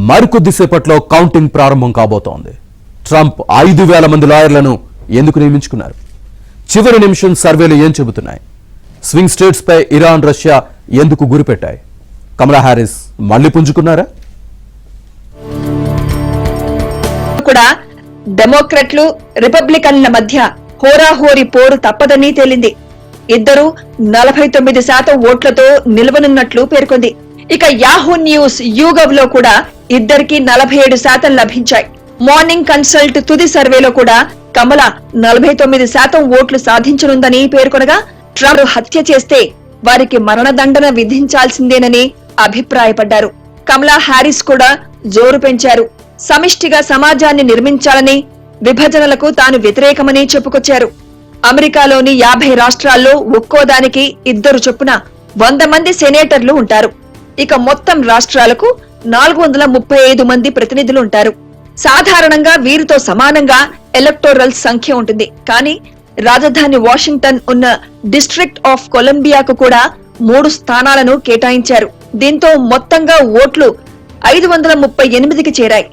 మరికొద్దిసేపట్లో counting ప్రారంభం కాబోతోంది. Trump 5,000 మంది లాయర్లను ఎందుకు నియమించుకున్నారు? చివరి నిమిషం సర్వేలు ఏం చెబుతున్నాయి? స్వింగ్ స్టేట్స్ పై ఇరాన్, రష్యా ఎందుకు గురిపెట్టాయి? కమలా హ్యారిస్ మళ్లీ పుంజుకున్నారా? కూడా డెమోక్రట్లు, రిపబ్లికన్ల మధ్య హోరాహోరీ పోరు తప్పదని తేలింది. ఇద్దరు 49% ఓట్లతో నిలవనున్నట్లు పేర్కొంది. ఇక యాహూ న్యూస్ యూగవ్ లో కూడా ఇద్దరికి 47% లభించాయి. మార్నింగ్ కన్సల్ట్ తుది సర్వేలో కూడా కమల 49% ఓట్లు సాధించనుందని పేర్కొనగా, ట్రంప్ హత్య చేస్తే వారికి మరణదండన విధించాల్సిందేనని అభిప్రాయపడ్డారు. కమలా హ్యారిస్ కూడా జోరు పెంచారు. సమిష్టిగా సమాజాన్ని నిర్మించాలని, విభజనలకు తాను వ్యతిరేకమని చెప్పుకొచ్చారు. అమెరికాలోని 50 రాష్ట్రాల్లో ఒక్కోదానికి 2 చొప్పున 100 మంది సెనేటర్లు ఉంటారు. ఇక మొత్తం రాష్ట్రాలకు 435 మంది ప్రతినిధులు ఉంటారు. సాధారణంగా వీరితో సమానంగా ఎలక్టోరల్ సంఖ్య ఉంటుంది. కానీ రాజధాని వాషింగ్టన్ ఉన్న డిస్ట్రిక్ట్ ఆఫ్ కొలంబియాకు కూడా 3 స్థానాలను కేటాయించారు. దీంతో మొత్తంగా ఓట్లు 538కి చేరాయి.